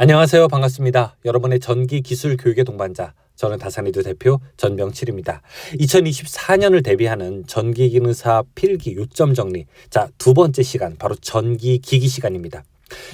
안녕하세요. 반갑습니다. 여러분의 전기 기술 교육의 동반자, 저는 다산이도 대표 전병칠입니다. 2024년을 대비하는 전기기능사 필기 요점 정리. 자, 두 번째 시간, 바로 전기기기 시간입니다.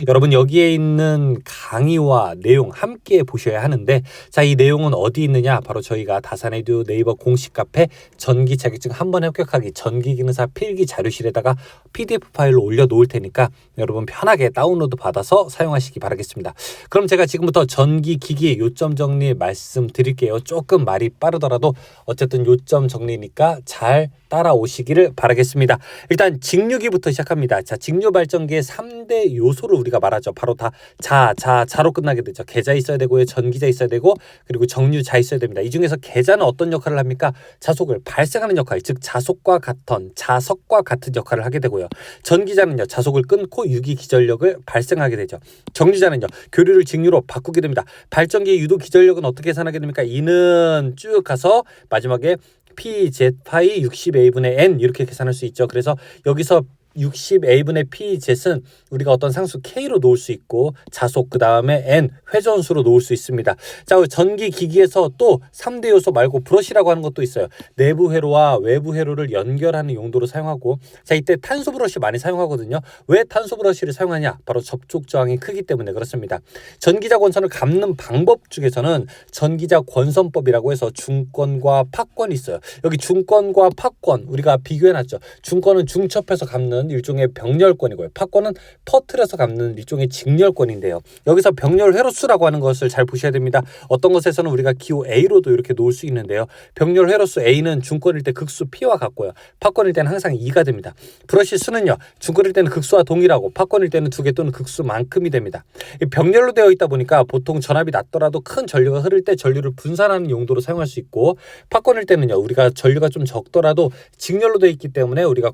여러분, 여기에 있는 강의와 내용 함께 보셔야 하는데, 자, 이 내용은 어디 있느냐? 바로 저희가 다산에듀 네이버 공식 카페 전기 자격증 한 번 합격하기 전기기능사 필기 자료실에다가 PDF 파일로 올려놓을 테니까 여러분 편하게 다운로드 받아서 사용하시기 바라겠습니다. 그럼 제가 지금부터 전기기기 요점 정리 말씀드릴게요. 조금 말이 빠르더라도 어쨌든 요점 정리니까 잘 따라오시기를 바라겠습니다. 일단 직류기부터 시작합니다. 자, 직류 발전기의 3대 요소를 우리가 말하죠. 바로 다 자로 끝나게 되죠. 계자 있어야 되고요. 전기자 있어야 되고, 그리고 정류자 있어야 됩니다. 이 중에서 계자는 어떤 역할을 합니까? 자속을 발생하는 역할, 즉 자속과 같은, 자석과 같은 역할을 하게 되고요. 전기자는요, 자속을 끊고 유기 기전력을 발생하게 되죠. 정류자는요, 교류를 직류로 바꾸게 됩니다. 발전기의 유도 기전력은 어떻게 계산하게 됩니까? 이는 쭉 가서 마지막에 PZ 파이 60A분의 N 이렇게 계산할 수 있죠. 그래서 여기서 60A분의 PZ은 우리가 어떤 상수 K로 놓을 수 있고, 자속 그 다음에 N 회전수로 놓을 수 있습니다. 자, 전기기기에서 또 3대 요소 말고 브러쉬라고 하는 것도 있어요. 내부 회로와 외부 회로를 연결하는 용도로 사용하고, 자, 이때 탄소 브러쉬 많이 사용하거든요. 왜 탄소 브러쉬를 사용하냐? 바로 접촉 저항이 크기 때문에 그렇습니다. 전기자 권선을 감는 방법 중에서는 전기자 권선법이라고 해서 중권과 파권이 있어요. 여기 중권과 파권 우리가 비교해놨죠. 중권은 중첩해서 감는 일종의 병렬권이고요. 파권은 퍼트려서 감는 일종의 직렬권인데요. 여기서 병렬 회로수라고 하는 것을 잘 보셔야 됩니다. 어떤 것에서는 우리가 기호 A로도 이렇게 놓을 수 있는데요. 병렬 회로수 A는 중권일 때 극수 P와 같고요. 파권일 때는 항상 2가 됩니다. 브러쉬 수는요, 중권일 때는 극수와 동일하고 파권일 때는 2개 또는 극수만큼이 됩니다. 병렬로 되어 있다 보니까 보통 전압이 낮더라도 큰 전류가 흐를 때 전류를 분산하는 용도로 사용할 수 있고, 파권일 때는요, 우리가 전류가 좀 적더라도 직렬로 되어 있기 때문에 우리가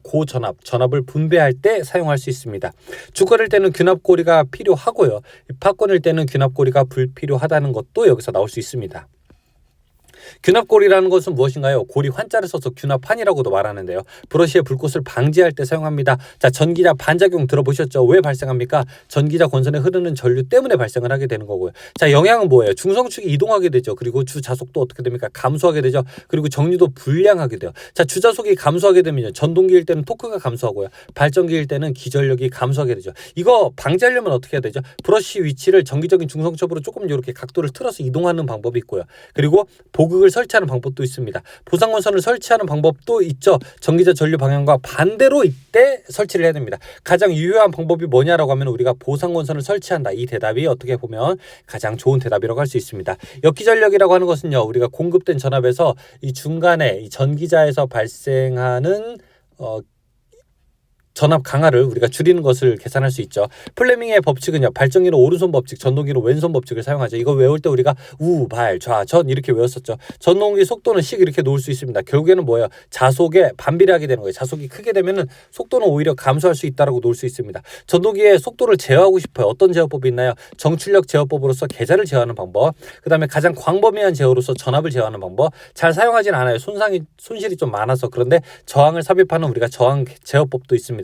전압을 분배할 때 사용할 수 있습니다. 중권일 때는 귀납고리가 필요하고요. 파권일 때는 귀납고리가 불필요하다는 것도 여기서 나올 수 있습니다. 귀납고리라는 것은 무엇인가요? 고리 환자를 써서 귀납환이라고도 말하는데요. 브러쉬의 불꽃을 방지할 때 사용합니다. 자, 전기자 반작용 들어보셨죠? 왜 발생합니까? 전기자 권선에 흐르는 전류 때문에 발생을 하게 되는 거고요. 자, 영향은 뭐예요? 중성축이 이동하게 되죠. 그리고 주자속도 어떻게 됩니까? 감소하게 되죠. 그리고 정류도 불량하게 돼요. 자, 주자속이 감소하게 되면 전동기일 때는 토크가 감소하고요. 발전기일 때는 기전력이 감소하게 되죠. 이거 방지하려면 어떻게 해야 되죠? 브러쉬 위치를 정기적인 중성첩으로 조금 이렇게 각도를 틀어서 이동하는 방법이 있고요. 그리고 보극을 설치하는 방법도 있습니다. 보상권선을 설치하는 방법도 있죠. 전기자 전류 방향과 반대로 이때 설치를 해야 됩니다. 가장 유효한 방법이 뭐냐라고 하면 우리가 보상권선을 설치한다. 이 대답이 어떻게 보면 가장 좋은 대답이라고 할 수 있습니다. 역기전력이라고 하는 것은요, 우리가 공급된 전압에서 이 중간에 이 전기자에서 발생하는 전압 강하를 우리가 줄이는 것을 계산할 수 있죠. 플레밍의 법칙은요, 발전기로 오른손 법칙, 전동기로 왼손 법칙을 사용하죠. 이거 외울 때 우리가 우, 발, 좌, 전 이렇게 외웠었죠. 전동기 속도는 식 이렇게 놓을 수 있습니다. 결국에는 뭐예요? 자속에 반비례하게 되는 거예요. 자속이 크게 되면은 속도는 오히려 감소할 수 있다라고 놓을 수 있습니다. 전동기의 속도를 제어하고 싶어요. 어떤 제어법이 있나요? 정출력 제어법으로서 계자를 제어하는 방법, 그 다음에 가장 광범위한 제어로서 전압을 제어하는 방법. 잘 사용하진 않아요. 손실이 좀 많아서. 그런데 저항을 삽입하는 우리가 저항 제어법도 있습니다.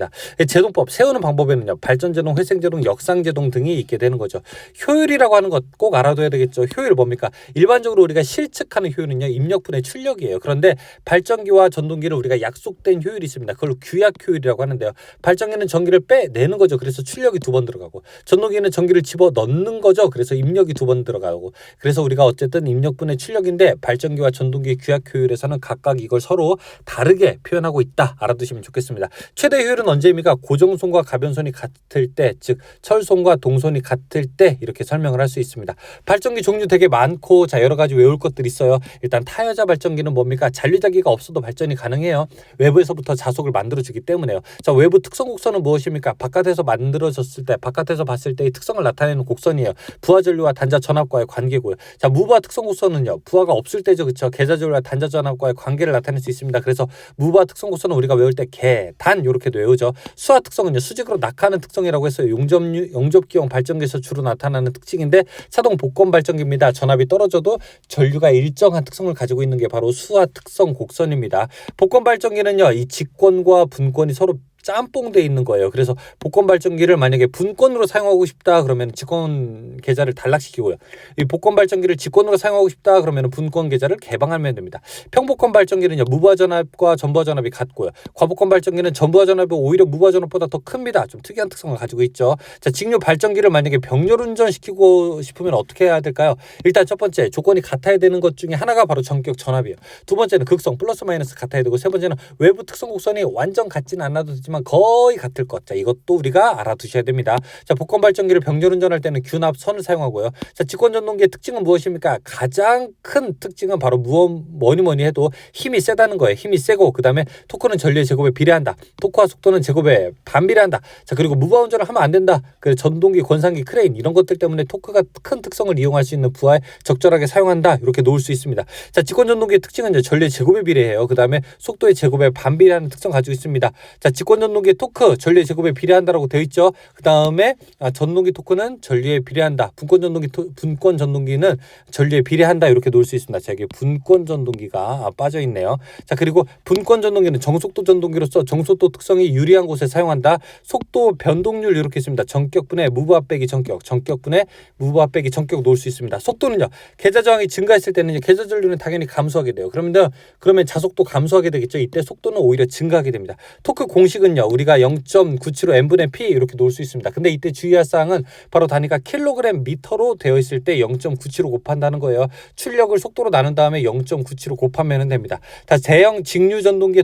제동법 세우는 방법에는요, 발전제동, 회생제동, 역상제동 등이 있게 되는 거죠. 효율이라고 하는 것 꼭 알아둬야 되겠죠. 효율 뭡니까? 일반적으로 우리가 실측하는 효율은요, 입력분의 출력이에요. 그런데 발전기와 전동기를 우리가 약속된 효율이 있습니다. 그걸 규약 효율이라고 하는데요. 발전기는 전기를 빼내는 거죠. 그래서 출력이 2번 들어가고, 전동기는 전기를 집어 넣는 거죠. 그래서 입력이 2번 들어가고, 그래서 우리가 어쨌든 입력분의 출력인데 발전기와 전동기의 규약 효율에서는 각각 이걸 서로 다르게 표현하고 있다. 알아두시면 좋겠습니다. 최대 효율은 언제입니까? 고정손과 가변손이 같을 때, 즉 철손과 동손이 같을 때 이렇게 설명을 할 수 있습니다. 발전기 종류 되게 많고, 자, 여러 가지 외울 것들이 있어요. 일단 타여자 발전기는 뭡니까? 잔류자기가 없어도 발전이 가능해요. 외부에서부터 자속을 만들어주기 때문에요. 자, 외부 특성 곡선은 무엇입니까? 바깥에서 만들어졌을 때, 바깥에서 봤을 때의 특성을 나타내는 곡선이에요. 부하 전류와 단자 전압과의 관계고요. 자, 무부하 특성 곡선은요, 부하가 없을 때죠. 그렇죠? 계자 전류와 단자 전압과의 관계를 나타낼 수 있습니다. 그래서 무부하 특성 곡선은 우리가 외울 때 개, 단 이렇게도 외우죠. 수하 특성은요, 수직으로 낙하하는 특성이라고 했어요. 용접기용 발전기에서 주로 나타나는 특징인데, 차동 복권 발전기입니다. 전압이 떨어져도 전류가 일정한 특성을 가지고 있는 게 바로 수하 특성 곡선입니다. 복권 발전기는요, 이 직권과 분권이 서로 짬뽕돼 있는 거예요. 그래서 복권 발전기를 만약에 분권으로 사용하고 싶다 그러면 직권 계좌를 단락시키고요. 이 복권 발전기를 직권으로 사용하고 싶다 그러면 분권 계좌를 개방하면 됩니다. 평복권 발전기는요, 무부하 전압과 전부하 전압이 같고요. 과복권 발전기는 전부하 전압이 오히려 무부하 전압보다 더 큽니다. 좀 특이한 특성을 가지고 있죠. 자, 직류 발전기를 만약에 병렬 운전시키고 싶으면 어떻게 해야 될까요? 일단 첫 번째, 조건이 같아야 되는 것 중에 하나가 바로 전격 전압이에요. 두 번째는 극성 플러스 마이너스 같아야 되고, 세 번째는 외부 특성 곡선이 완전 같지는 않아도 되지만 거의 같을 것. 자, 이것도 우리가 알아두셔야 됩니다. 자, 복권 발전기를 병렬 운전할 때는 균합선을 사용하고요. 자, 직권 전동기의 특징은 무엇입니까? 가장 큰 특징은 바로 뭐니 해도 힘이 세다는 거예요. 힘이 세고, 그 다음에 토크는 전류의 제곱에 비례한다. 토크와 속도는 제곱에 반비례한다. 자, 그리고 무부하 운전을 하면 안 된다. 그 전동기, 권상기, 크레인 이런 것들 때문에 토크가 큰 특성을 이용할 수 있는 부하에 적절하게 사용한다. 이렇게 놓을 수 있습니다. 자, 직권 전동기의 특징은 이제 전류의 제곱에 비례해요. 그 다음에 속도의 제곱에 반비례하는 특성 가지고 있습니다. 자, 직권 전동기의 토크 전류의 제곱에 비례한다라고 되어 있죠. 그 다음에 전동기 토크는 전류에 비례한다. 분권 전동기는 전류에 비례한다. 이렇게 놓을 수 있습니다. 자, 이게 분권 전동기가 빠져 있네요. 자, 그리고 분권 전동기는 정속도 전동기로서 정속도 특성이 유리한 곳에 사용한다. 속도 변동률 이렇게 있습니다. 전격분의 무부하 빼기 전격, 전격분의 무부하 빼기 전격 놓을 수 있습니다. 속도는요, 계좌 저항이 증가했을 때는 계좌 전류는 당연히 감소하게 돼요. 그러면 자속도 감소하게 되겠죠. 이때 속도는 오히려 증가하게 됩니다. 토크 공식은요, 우리가 0.97로 n분의 p 이렇게 놓을 수 있습니다. 근데 이때 주의할 사항은 바로 단위가 킬로그램 미터로 되어 있을 때 0.97로 곱한다는 거예요. 출력을 속도로 나눈 다음에 0.97로 곱하면 됩니다. 다 대형 직류 전동기의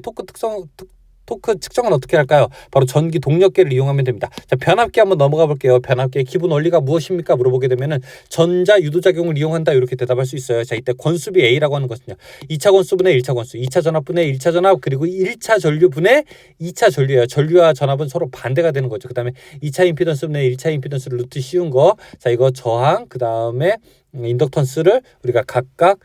토크 측정은 어떻게 할까요? 바로 전기 동력계를 이용하면 됩니다. 자, 변압기 한번 넘어가 볼게요. 변압기의 기본 원리가 무엇입니까? 물어보게 되면은 전자 유도작용을 이용한다. 이렇게 대답할 수 있어요. 자, 이때 권수비 A라고 하는 것은요, 2차 권수분의 1차 권수, 2차 전압분의 1차 전압, 그리고 1차 전류분의 2차 전류예요. 전류와 전압은 서로 반대가 되는 거죠. 그 다음에 2차 임피던스분의 1차 임피던스를 루트 씌운 거. 자, 이거 저항, 그 다음에 인덕턴스를 우리가 각각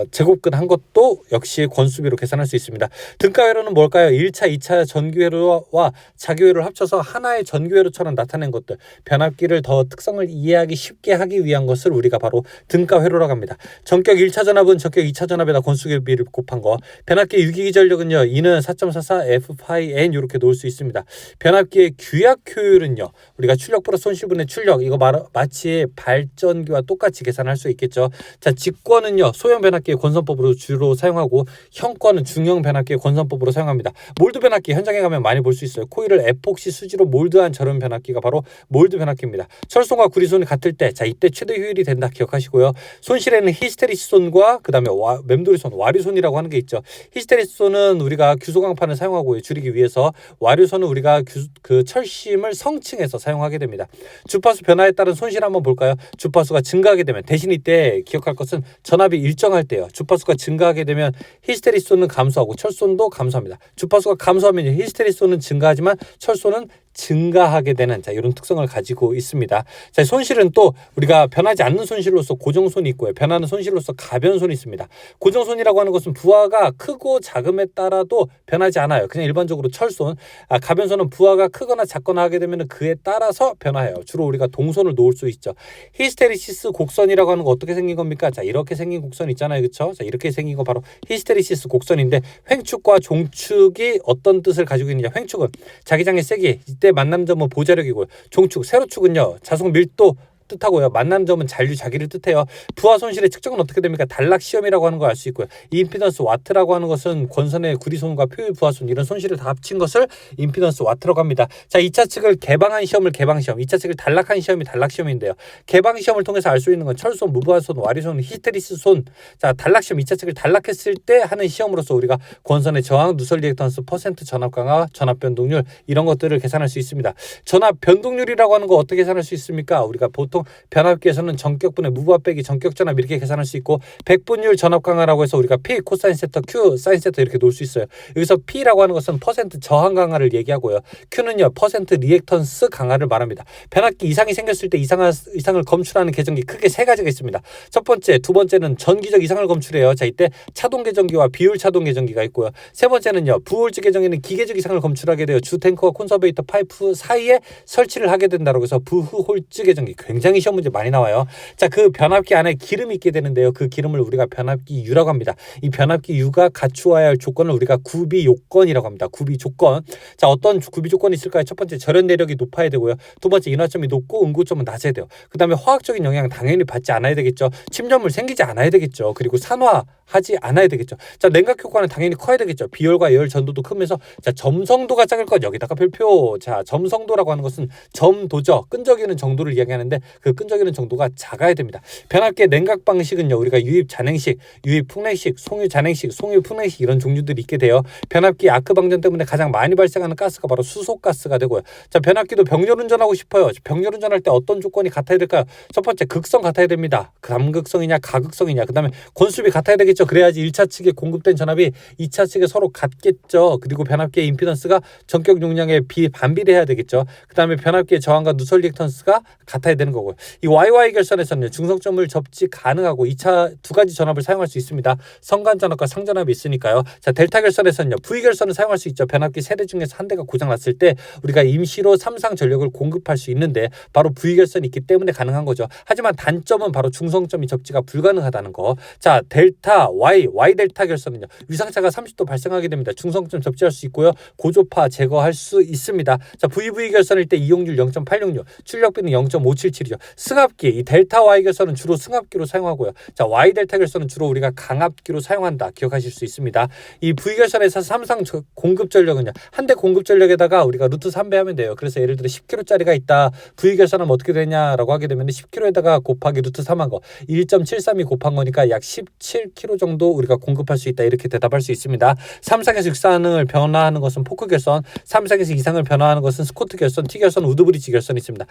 제곱근 한 것도 역시 권수비로 계산할 수 있습니다. 등가회로는 뭘까요? 1차, 2차 전기회로와 자기회로를 합쳐서 하나의 전기회로처럼 나타낸 것들, 변압기를 더 특성을 이해하기 쉽게 하기 위한 것을 우리가 바로 등가회로라고 합니다. 전격 1차 전압은 전격 2차 전압에다 권수비를 곱한 거. 변압기 유기기 전력은요, E는 4.44 F-N 이렇게 놓을 수 있습니다. 변압기의 규약 효율은요, 우리가 출력 플러스 손실분의 출력, 이거 마치 발전기와 똑같이 계산할 수 있겠죠. 자, 직권은요, 소형 변압기의 권선법으로 주로 사용하고, 형권은 중형 변압기의 권선법으로 사용합니다. 몰드 변압기 현장에 가면 많이 볼 수 있어요. 코일을 에폭시 수지로 몰드한 저런 변압기가 바로 몰드 변압기입니다. 철손과 구리손이 같을 때, 자, 이때 최대 효율이 된다 기억하시고요. 손실에는 히스테리스손과 그 다음에 맴돌이손, 와류손이라고 하는 게 있죠. 히스테리스손은 우리가 규소광판을 사용하고 줄이기 위해서, 와류손은 우리가 그 철심을 성층해서 사용하게 됩니다. 주파수 변화에 따른 손실 한번 볼까요? 주파수가 증가하게 되면, 대신 이때 기억할 것은 전압이 일정할 때요, 주파수가 증가하게 되면 히스테리손은 감소하고 철손도 감소합니다. 주파수가 감소하면 히스테리손은 증가하지만 철손은 증가하게 되는, 자, 이런 특성을 가지고 있습니다. 자, 손실은 또 우리가 변하지 않는 손실로서 고정손이 있고요, 변하는 손실로서 가변손이 있습니다. 고정손이라고 하는 것은 부하가 크고 작음에 따라도 변하지 않아요. 그냥 일반적으로 철손. 가변손은 부하가 크거나 작거나 하게 되면 그에 따라서 변화해요. 주로 우리가 동손을 놓을 수 있죠. 히스테리시스 곡선이라고 하는 거 어떻게 생긴 겁니까? 자, 이렇게 생긴 곡선 있잖아요, 그렇죠? 자, 이렇게 생긴 거 바로 히스테리시스 곡선인데, 횡축과 종축이 어떤 뜻을 가지고 있느냐? 횡축은 자기장의 세기, 이때 만남점은 보자력이고요. 종축, 세로축은요, 자속 밀도 뜻하고요. 만남점은 잔류 자기를 뜻해요. 부하 손실의 측정은 어떻게 됩니까? 단락 시험이라고 하는 거 알 수 있고요. 임피던스 와트라고 하는 것은 권선의 구리손과 표율 부하손 이런 손실을 다 합친 것을 임피던스 와트라고 합니다. 자, 2차 측을 개방한 시험을 개방시험, 2차 측을 단락한 시험이 단락시험인데요. 개방 시험을 통해서 알 수 있는 건 철손, 무부하손, 와리손, 히스테리스손. 자, 단락시험 2차 측을 단락했을 때 하는 시험으로서 우리가 권선의 저항, 누설 리액턴스, 퍼센트 전압 강화, 전압 변동률 이런 것들을 계산할 수 있습니다. 전압 변동률이라고 하는 거 어떻게 계산할 수 있습니까? 우리가 보통 변압기에서는 전격분의 무부하 빼기 전격 전압 이렇게 계산할 수 있고, 백분율 전압 강화라고 해서 우리가 P 코사인 세터, Q 사인 세터 이렇게 놓을 수 있어요. 여기서 P라고 하는 것은 퍼센트 저항 강화를 얘기하고요, Q는요 퍼센트 리액턴스 강화를 말합니다. 변압기 이상이 생겼을 때 이상을 검출하는 계정기 크게 세 가지가 있습니다. 첫 번째, 두 번째는 전기적 이상을 검출해요. 자, 이때 차동 계정기와 비율 차동 계정기가 있고요. 세 번째는요, 부홀즈 계정기는 기계적 이상을 검출하게 돼요. 주 탱크와 콘서베이터 파이프 사이에 설치를 하게 된다고 해서 부홀즈 계정기, 굉장히 굉장히 시험 문제 많이 나와요. 자, 그 변압기 안에 기름이 있게 되는데요. 그 기름을 우리가 변압기유라고 합니다. 이 변압기유가 갖추어야 할 조건을 우리가 구비 요건이라고 합니다. 구비 조건. 자, 어떤 구비 조건이 있을까요? 첫 번째, 절연 내력이 높아야 되고요. 두 번째, 인화점이 높고 응고점은 낮아야 돼요. 그 다음에 화학적인 영향 당연히 받지 않아야 되겠죠. 침전물 생기지 않아야 되겠죠. 그리고 산화하지 않아야 되겠죠. 자, 냉각 효과는 당연히 커야 되겠죠. 비열과 열 전도도 크면서, 자, 점성도가 작을 것 여기다가 별표. 자, 점성도라고 하는 것은 점도죠. 끈적이는 정도를 이야기하는데 그 끈적이는 정도가 작아야 됩니다. 변압기의 냉각 방식은요, 우리가 유입 잔행식, 유입 풍냉식, 송유 잔행식, 송유 풍냉식 이런 종류들이 있게 돼요. 변압기 아크 방전 때문에 가장 많이 발생하는 가스가 바로 수소가스가 되고요. 자, 변압기도 병렬 운전하고 싶어요. 병렬 운전할 때 어떤 조건이 같아야 될까요? 첫 번째, 극성 같아야 됩니다. 담극성이냐 가극성이냐. 그다음에 권수비 같아야 되겠죠. 그래야지 1차 측에 공급된 전압이 2차 측에 서로 같겠죠. 그리고 변압기의 임피던스가 전격 용량에 반비례해야 되겠죠. 그다음에 변압기의 저항과 누설 리액턴스가 같아야 되는 거고요. 이 YY 결선에서는 중성점을 접지 가능하고 2차 두 가지 전압을 사용할 수 있습니다. 성간 전압과 상전압이 있으니까요. 자, 델타 결선에서는요, V 결선을 사용할 수 있죠. 변압기 세대 중에서 한 대가 고장 났을 때 우리가 임시로 삼상 전력을 공급할 수 있는데 바로 V 결선이 있기 때문에 가능한 거죠. 하지만 단점은 바로 중성점이 접지가 불가능하다는 거. 자, 델타 Y 델타 결선은요, 위상차가 30도 발생하게 됩니다. 중성점 접지할 수 있고요. 고조파 제거할 수 있습니다. 자, VV 결선일 때 이용률 0.866, 출력비는 0.577이죠. 승합기, 이 델타 Y 결선은 주로 승합기로 사용하고요. 자, Y 델타 결선은 주로 우리가 강압기로 사용한다. 기억하실 수 있습니다. 이 V 결선에서 삼상 공급 전력은요, 한 대 공급 전력에다가 우리가 루트 3배 하면 돼요. 그래서 예를 들어 10kg짜리가 있다. V 결선은 어떻게 되냐라고 하게 되면 10kg에다가 곱하기 루트 3한 거, 1.73이 곱한 거니까 약 17kg 정도 우리가 공급할 수 있다. 이렇게 대답할 수 있습니다. 3상에서 6상을 변화하는 것은 포크 결선, 3상에서 2상을 변화하는 것은 스코트 결선, T 결선, 우드브리지 결선이 있습니다.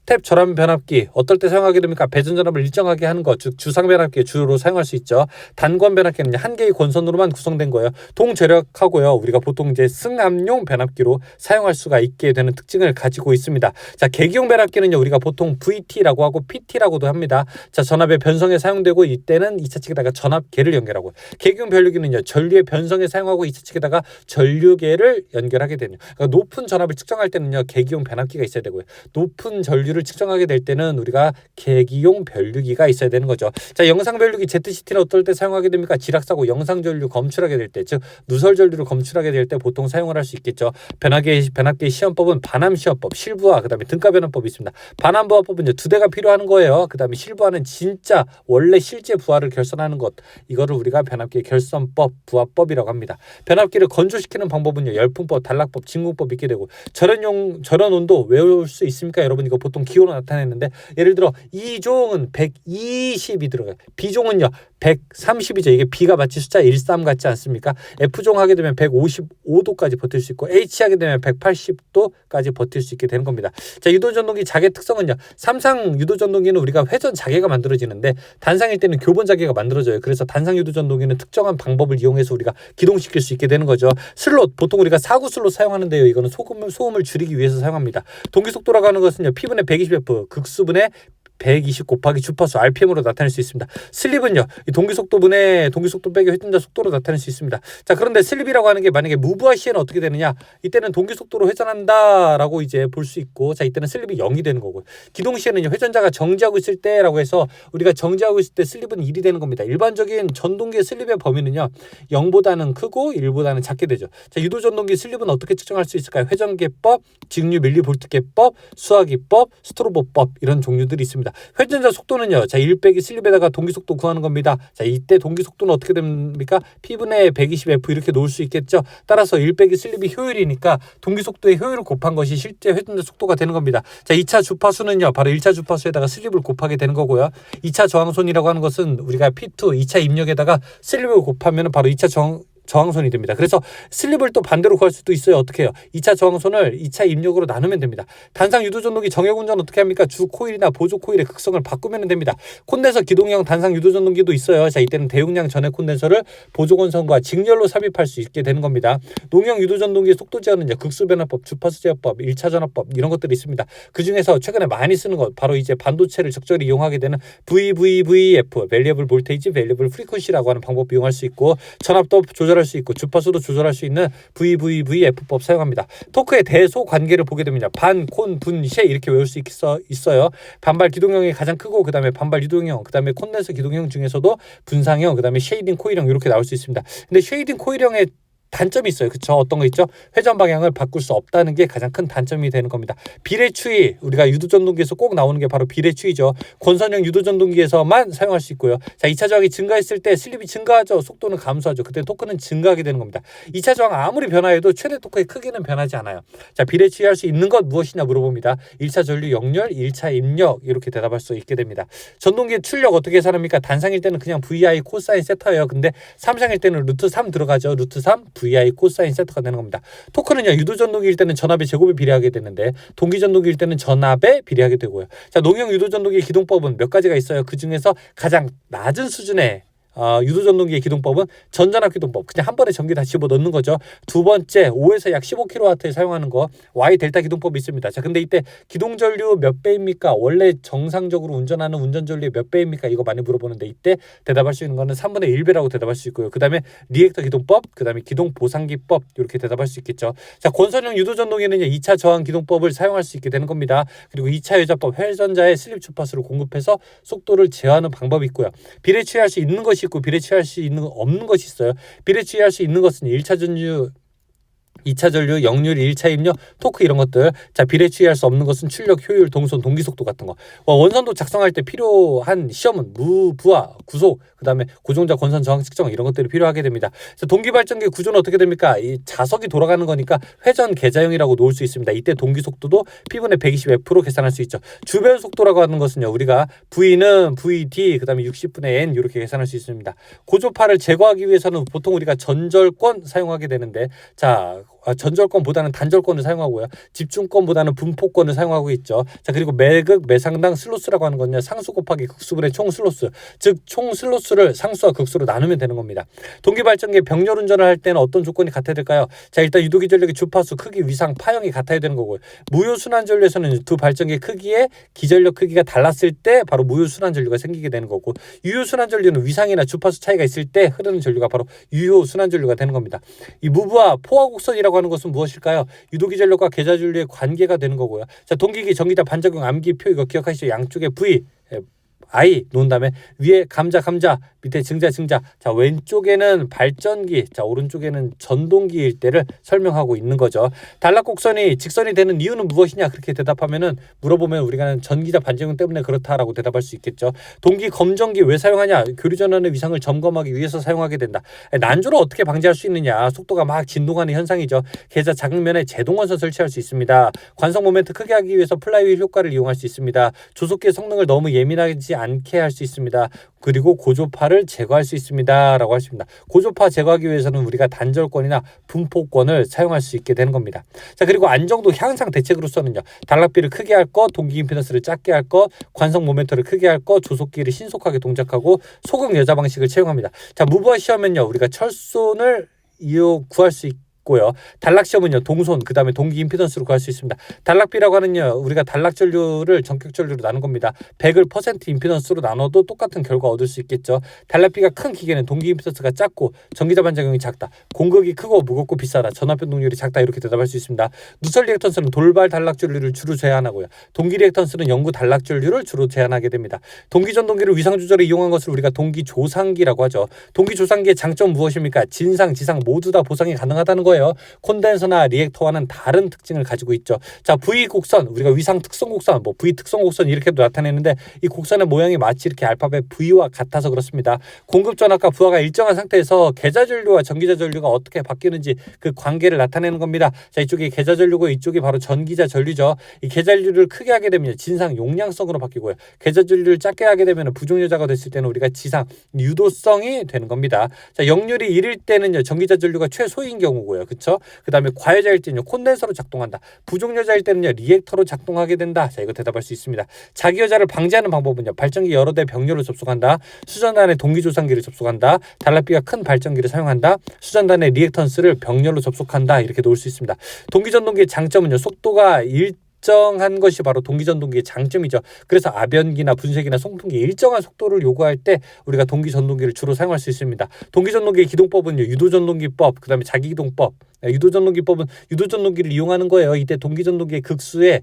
탭 절함 변압기 어떨 때 사용하게 됩니까? 배전 전압을 일정하게 하는 것, 즉 주상 변압기 주로 사용할 수 있죠. 단권 변압기는 한 개의 권선으로만 구성된 거예요. 동절약하고요. 우리가 보통 이제 승합용 변압기로 사용할 수가 있게 되는 특징을 가지고 있습니다. 자, 계기용 변압기는요, 우리가 보통 VT라고 하고 PT라고도 합니다. 자, 전압의 변성에 사용되고 이때는 2차 측에다가 전압계를 연결하고, 계기용 변류기는요, 전류의 변성에 사용하고 2차 측에다가 전류계를 연결하게 되는. 그러니까 높은 전압을 측정할 때는요, 계기용 변압기가 있어야 되고요. 높은 전류를 측정하게 될 때는 우리가 계기용 변류기가 있어야 되는 거죠. 자, 영상 변류기 ZCT는 어떨 때 사용하게 됩니까? 지락사고 영상 전류 검출하게 될 때, 즉 누설 전류를 검출하게 될 때 보통 사용을 할 수 있겠죠. 변압기 시험법은 반함 시험법, 실부화, 그다음에 등가 변환법이 있습니다. 반함 부화법은 두 대가 필요한 거예요. 그다음에 실부화는 진짜 원래 실제 부하를 결선하는 것, 이거를 우리가 변압기 결선법, 부하법이라고 합니다. 변압기를 건조시키는 방법은요, 열풍법, 단락법, 진공법 있게 되고, 절연 온도 외울 수 있습니까? 여러분, 이거 보통 기호로 나타내는데, 예를 들어 E종은 120이 들어가요. B종은요 130이죠. 이게 B가 마치 숫자 13 같지 않습니까? F종 하게 되면 155도까지 버틸 수 있고, H 하게 되면 180도까지 버틸 수 있게 되는 겁니다. 자, 유도전동기 자개 특성은요, 삼상 유도전동기는 우리가 회전 자개가 만들어지는데 단상일 때는 교본 자개가 만들어져요. 그래서 단상 유도전동기는 특정한 방법을 이용해서 우리가 기동시킬 수 있게 되는 거죠. 슬롯, 보통 우리가 사구 슬롯 사용하는데요, 이거는 소음을 줄이기 위해서 사용합니다. 동기속도라고 하는 것은요, P분의 120F, 극수분의 120 곱하기 주파수 RPM으로 나타낼 수 있습니다. 슬립은요, 이 동기속도분의 동기속도 빼기 회전자 속도로 나타낼 수 있습니다. 자, 그런데 슬립이라고 하는 게 만약에 무브화 시에는 어떻게 되느냐? 이때는 동기속도로 회전한다라고 이제 볼 수 있고, 자, 이때는 슬립이 0이 되는 거고요. 기동 시에는요, 회전자가 정지하고 있을 때라고 해서 우리가 정지하고 있을 때 슬립은 1이 되는 겁니다. 일반적인 전동기의 슬립의 범위는요, 0보다는 크고 1보다는 작게 되죠. 자, 유도전동기 슬립은 어떻게 측정할 수 있을까요? 회전계법, 직류 밀리볼트계법, 수화기법, 스트로보법, 이런 종류들이 있습니다. 회전자 속도는요, 자, 1 빼기 슬립에다가 동기속도 구하는 겁니다. 자, 이때 동기속도는 어떻게 됩니까? P분의 120F 이렇게 놓을 수 있겠죠. 따라서 1 빼기 슬립이 효율이니까 동기속도의 효율을 곱한 것이 실제 회전자 속도가 되는 겁니다. 자, 2차 주파수는요, 바로 1차 주파수에다가 슬립을 곱하게 되는 거고요. 2차 저항손이라고 하는 것은 우리가 P2, 2차 입력에다가 슬립을 곱하면 바로 2차 저항선이 됩니다. 그래서 슬립을 또 반대로 구할 수도 있어요. 어떻게 해요? 2차 저항선을 2차 입력으로 나누면 됩니다. 단상 유도전동기 정액 운전 어떻게 합니까? 주 코일이나 보조 코일의 극성을 바꾸면 됩니다. 콘덴서 기동형 단상 유도전동기도 있어요. 자, 이때는 대용량 전액 콘덴서를 보조 건선과 직렬로 삽입할 수 있게 되는 겁니다. 농형 유도전동기의 속도 제어는요, 극수 변화법, 주파수 제어법, 1차 전압법 이런 것들이 있습니다. 그 중에서 최근에 많이 쓰는 것, 바로 이제 반도체를 적절히 이용하게 되는 VVVF, Variable Voltage, Variable Frequency라고 하는 방법 이용할 수 있고, 전압도 조절 조절할 수 있고 주파수도 조절할 수 있는 VVVF법 사용합니다. 토크의 대소 관계를 보게 됩니다. 반, 콘, 분, 쉐 이렇게 외울 수 있어요. 반발 기동형이 가장 크고 그 다음에 반발 유동형, 그 다음에 콘덴서 기동형 중에서도 분상형, 그 다음에 쉐이딩 코일형 이렇게 나올 수 있습니다. 근데 쉐이딩 코일형의 단점이 있어요. 그쵸? 어떤 거 있죠? 회전 방향을 바꿀 수 없다는 게 가장 큰 단점이 되는 겁니다. 비례추이, 우리가 유도전동기에서 꼭 나오는 게 바로 비례추이죠. 권선형 유도전동기에서만 사용할 수 있고요. 자, 2차 저항이 증가했을 때 슬립이 증가하죠. 속도는 감소하죠. 그때 토크는 증가하게 되는 겁니다. 2차 저항 아무리 변화해도 최대 토크의 크기는 변하지 않아요. 자, 비례추이할 수 있는 것 무엇이냐 물어봅니다. 1차 전류 역열, 1차 입력 이렇게 대답할 수 있게 됩니다. 전동기의 출력 어떻게 계산합니까? 단상일 때는 그냥 VI 코사인 세터예요. 근데 삼상일 때는 루트 3 들어가죠. 루트 3 VI 코사인 세터가 되는 겁니다. 토크는요, 유도전동기일 때는 전압의 제곱에 비례하게 되는데 동기전동기일 때는 전압에 비례하게 되고요. 자, 농형 유도전동기의 기동법은 몇 가지가 있어요. 그 중에서 가장 낮은 수준의 유도전동기의 기동법은 전전압 기동법. 그냥 한 번에 전기 다 집어넣는 거죠. 두 번째 5에서 약 15kW에 사용하는 거 Y 델타 기동법이 있습니다. 자, 근데 이때 기동전류 몇 배입니까? 원래 정상적으로 운전하는 운전전류의 몇 배입니까? 이거 많이 물어보는데 이때 대답할 수 있는 거는 3분의 1배라고 대답할 수 있고요. 그 다음에 리액터 기동법, 그 다음에 기동 보상기법 이렇게 대답할 수 있겠죠. 자, 권선형 유도전동기는 2차 저항 기동법을 사용할 수 있게 되는 겁니다. 그리고 2차 여자법 회전자의 슬립 주파수를 공급해서 속도를 제어하는 방법이 있고요. 비례추이할 수 있는 것이 있고 비례추이할 수 있는 없는 것이 있어요. 비례추이할 수 있는 것은 1차 전류, 2차 전류, 역률, 1차 입력, 토크 이런 것들. 자, 비례추이할 수 없는 것은 출력, 효율, 동선, 동기속도 같은 거. 원선도 작성할 때 필요한 시험은 부하, 구속, 그 다음에 고정자 권선 저항 측정 이런 것들이 필요하게 됩니다. 자, 동기발전기 구조는 어떻게 됩니까? 이 자석이 돌아가는 거니까 회전 계자형이라고 놓을 수 있습니다. 이때 동기속도도 P분의 120F로 계산할 수 있죠. 주변 속도라고 하는 것은요, 우리가 V는 VD, 그 다음에 60분의 N 이렇게 계산할 수 있습니다. 고조파를 제거하기 위해서는 보통 우리가 전절권 사용하게 되는데, 자, 전절권보다는 단절권을 사용하고요. 집중권보다는 분포권을 사용하고 있죠. 자, 그리고 매극, 매상당 슬로스라고 하는 건요, 상수 곱하기 극수분의 총 슬로스, 즉 총 슬로스를 상수와 극수로 나누면 되는 겁니다. 동기발전기의 병렬 운전을 할 때는 어떤 조건이 같아야 될까요? 자, 일단 유도기 전력의 주파수, 크기, 위상, 파형이 같아야 되는 거고요. 무효순환 전류에서는 두 발전기의 크기에 기전력 크기가 달랐을 때 바로 무효순환 전류가 생기게 되는 거고, 유효순환 전류는 위상이나 주파수 차이가 있을 때 흐르는 전류가 바로 유효순환 전류가 되는 겁니다. 이 무브와 포화 곡선이라고 하는 것은 무엇일까요? 유도기 전력과 계좌 전류의 관계가 되는 거고요. 자, 동기기, 전기자, 반작용, 암기표 이거 기억하시죠? 양쪽에 V, I 놓은 다음에 위에 감자, 밑에 증자. 자, 왼쪽에는 발전기, 자, 오른쪽에는 전동기일 때를 설명하고 있는 거죠. 단락곡선이 직선이 되는 이유는 무엇이냐? 그렇게 대답하면은 물어보면 우리가 전기자 반작용 때문에 그렇다라고 대답할 수 있겠죠. 동기 검정기 왜 사용하냐? 교류 전환의 위상을 점검하기 위해서 사용하게 된다. 난조를 어떻게 방지할 수 있느냐? 속도가 막 진동하는 현상이죠. 계좌 작면에 제동원선 설치할 수 있습니다. 관성 모멘트 크게 하기 위해서 플라이휠 효과를 이용할 수 있습니다. 조속기의 성능을 너무 예민하지 않게 할 수 있습니다. 그리고 고조파를 제거할 수 있습니다. 라고 할 수 있습니다. 고조파 제거하기 위해서는 우리가 단절권이나 분포권을 사용할 수 있게 되는 겁니다. 자, 그리고 안정도 향상 대책으로서는요, 단락비를 크게 할 것, 동기 임피던스를 작게 할 것, 관성 모멘트를 크게 할 것, 조속기를 신속하게 동작하고 소극 여자 방식을 채용합니다. 자, 무브와 시험은요, 우리가 철손을 구할 수 있고 고요. 단락 시험은요, 동손, 그 다음에 동기 임피던스로 구할 수 있습니다. 단락비라고 하는요, 우리가 단락 전류를 전격 전류로 나눈 겁니다. 100을 퍼센트 임피던스로 나눠도 똑같은 결과 얻을 수 있겠죠. 단락비가 큰 기계는 동기 임피던스가 작고 전기자 반작용이 작다. 공극이 크고 무겁고 비싸다. 전압 변동률이 작다. 이렇게 대답할 수 있습니다. 누설 리액턴스는 돌발 단락 전류를 주로 제한하고요. 동기 리액턴스는 영구 단락 전류를 주로 제한하게 됩니다. 동기 전동기를 위상 조절에 이용한 것을 우리가 동기 조상기라고 하죠. 동기 조상기의 장점 무엇입니까? 진상, 지상 모두 다 보상이 가능하다는 거예요. 콘덴서나 리액터와는 다른 특징을 가지고 있죠. 자, V 곡선, 우리가 위상 특성 곡선, V 특성 곡선 이렇게도 나타내는데 이 곡선의 모양이 마치 이렇게 알파벳 V와 같아서 그렇습니다. 공급 전압과 부하가 일정한 상태에서 계좌 전류와 전기자 전류가 어떻게 바뀌는지 그 관계를 나타내는 겁니다. 자, 이쪽이 계좌 전류고 이쪽이 바로 전기자 전류죠. 이 계좌 전류를 크게 하게 되면 진상 용량성으로 바뀌고요. 계좌 전류를 작게 하게 되면 부종여자가 됐을 때는 우리가 지상 유도성이 되는 겁니다. 자, 역률이 1일 때는요, 전기자 전류가 최소인 경우고요. 그쵸? 그 다음에 과여자일 때는요, 콘덴서로 작동한다. 부종여자일 때는요, 리액터로 작동하게 된다. 자, 이거 대답할 수 있습니다. 자기여자를 방지하는 방법은요, 발전기 여러 대 병렬로 접속한다. 수전단에 동기조상기를 접속한다. 단락비가 큰 발전기를 사용한다. 수전단에 리액턴스를 병렬로 접속한다. 이렇게 놓을 수 있습니다. 동기전동기의 장점은요, 속도가 일정한 것이 바로 동기전동기의 장점이죠. 그래서 압연기나 분쇄기나 송풍기 일정한 속도를 요구할 때 우리가 동기전동기를 주로 사용할 수 있습니다. 동기전동기의 기동법은요. 유도전동기법, 그다음에 자기기동법. 유도전동기법은 유도전동기를 이용하는 거예요. 이때 동기전동기의 극수에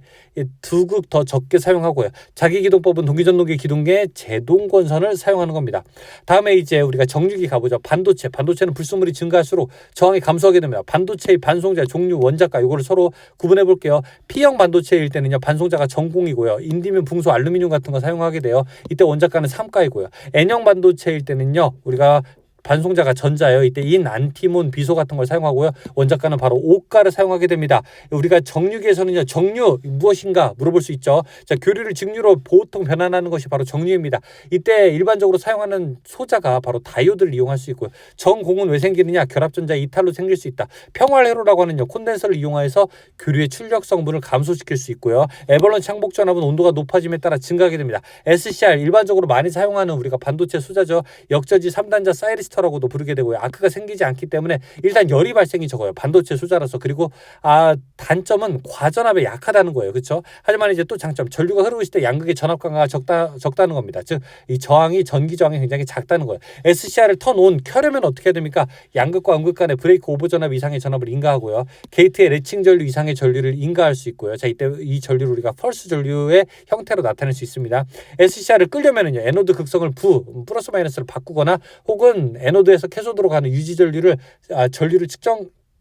두 극 더 적게 사용하고요. 자기기동법은 동기전동기 기동계의 제동권선을 사용하는 겁니다. 다음에 이제 우리가 정유기 가보죠. 반도체는 불순물이 증가할수록 저항이 감소하게 됩니다. 반도체의 반송자, 종류, 원자가 이거를 서로 구분해 볼게요. P형 반도체일 때는요. 반송자가 전공이고요. 인디뮴, 붕소, 알루미늄 같은 거 사용하게 돼요. 이때 원자가는 삼가이고요. N형 반도체일 때는요. 우리가 반송자가 전자예요. 이때 인, 안티몬, 비소 같은 걸 사용하고요. 원자가는 바로 오가를 사용하게 됩니다. 우리가 정유기에서는요. 정유 무엇인가 물어볼 수 있죠. 자, 교류를 직류로 보통 변환하는 것이 바로 정유입니다. 이때 일반적으로 사용하는 소자가 바로 다이오드를 이용할 수 있고요. 정공은 왜 생기느냐? 결합전자 이탈로 생길 수 있다. 평활회로라고 하는요. 콘덴서를 이용하여서 교류의 출력 성분을 감소시킬 수 있고요. 애벌런치 항복 전압은 온도가 높아짐에 따라 증가하게 됩니다. SCR 일반적으로 많이 사용하는 우리가 반도체 소자죠. 역저지 3단자 사이리스 라고도 부르게 되고요. 아크가 생기지 않기 때문에 일단 열이 발생이 적어요. 반도체 소자라서. 그리고 단점은 과전압에 약하다는 거예요. 그렇죠? 하지만 이제 또 장점, 전류가 흐르고 있을 때 양극의 전압 강화가 적다는 겁니다. 즉 이 저항이 전기 저항이 굉장히 작다는 거예요. SCR을 턴온 켜려면 어떻게 해야 됩니까? 양극과 음극 간의 브레이크 오버 전압 이상의 전압을 인가하고요. 게이트의 레칭 전류 이상의 전류를 인가할 수 있고요. 자, 이때 이 전류를 우리가 펄스 전류의 형태로 나타낼 수 있습니다. SCR을 끌려면은요. 에노드 극성을 플러스 마이너스를 바꾸거나 혹은 에노드에서 캐소드로 가는 유지 전류를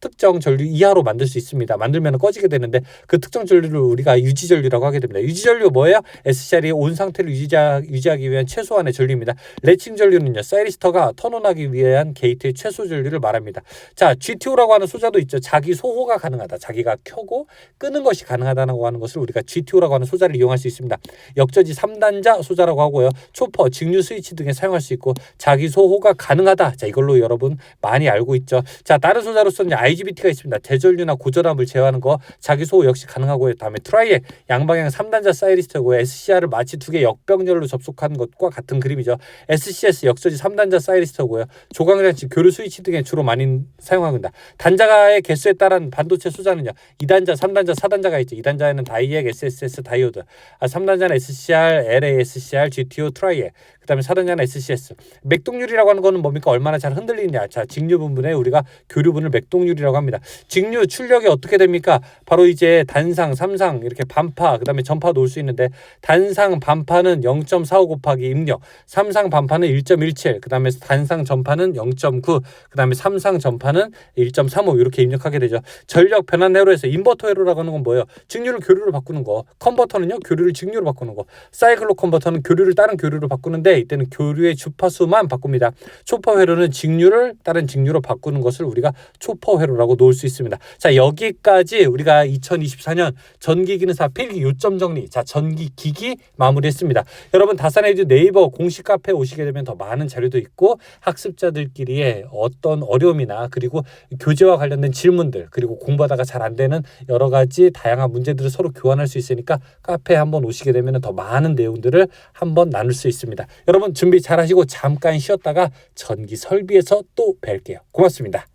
특정 전류 이하로 만들 수 있습니다. 만들면 꺼지게 되는데 그 특정 전류를 우리가 유지 전류라고 하게 됩니다. 유지 전류 뭐예요? SCR이 온 상태를 유지하기 위한 최소한의 전류입니다. 레칭 전류는요. 사이리스터가 턴온하기 위한 게이트의 최소 전류를 말합니다. 자, GTO라고 하는 소자도 있죠. 자기 소호가 가능하다. 자기가 켜고 끄는 것이 가능하다고 하는 것을 우리가 GTO라고 하는 소자를 이용할 수 있습니다. 역저지 3단자 소자라고 하고요. 초퍼, 직류 스위치 등에 사용할 수 있고 자기 소호가 가능하다. 자, 이걸로 여러분 많이 알고 있죠. 자, 다른 소자로서는 IGBT가 있습니다. 대전류나 고전압을 제어하는 거 자기 소호 역시 가능하고요. 다음에 트라이액 양방향 3단자 사이리스터고요. SCR을 마치 두 개의 역병렬로 접속한 것과 같은 그림이죠. SCS 역저지 3단자 사이리스터고요. 조광장치, 교류 스위치 등에 주로 많이 사용합니다. 단자의 개수에 따른 반도체 소자는요. 2단자, 3단자, 4단자가 있죠. 2단자에는 다이액, SSS, 다이오드. 3단자는 SCR, LASCR, GTO, 트라이액. 그 다음에 4단자는 SCS. 맥동률이라고 하는 거는 뭡니까? 얼마나 잘 흔들리느냐. 자, 직류 분분에 우리가 교류분을 맥동률이라고 합니다. 직류 출력이 어떻게 됩니까? 바로 이제 단상, 삼상, 이렇게 반파, 그 다음에 전파 놓을 수 있는데 단상 반파는 0.45 곱하기 입력, 삼상 반파는 1.17, 그 다음에 단상 전파는 0.9, 그 다음에 삼상 전파는 1.35 이렇게 입력하게 되죠. 전력 변환 회로에서 인버터 회로라고 하는 건 뭐예요? 직류를 교류로 바꾸는 거. 컨버터는요, 교류를 직류로 바꾸는 거. 사이클로 컨버터는 교류를 다른 교류로 바꾸는데 이때는 교류의 주파수만 바꿉니다. 초퍼 회로는 직류를 다른 직류로 바꾸는 것을 우리가 초퍼 회로라고 놓을 수 있습니다. 자, 여기까지 우리가 2024년 전기기능사 필기 요점 정리, 자, 전기기기 마무리했습니다. 여러분 다산에듀 네이버 공식 카페에 오시게 되면 더 많은 자료도 있고 학습자들끼리의 어떤 어려움이나 그리고 교재와 관련된 질문들 그리고 공부하다가 잘 안 되는 여러 가지 다양한 문제들을 서로 교환할 수 있으니까 카페에 한번 오시게 되면 더 많은 내용들을 한번 나눌 수 있습니다. 여러분 준비 잘 하시고 잠깐 쉬었다가 전기 설비에서 또 뵐게요. 고맙습니다.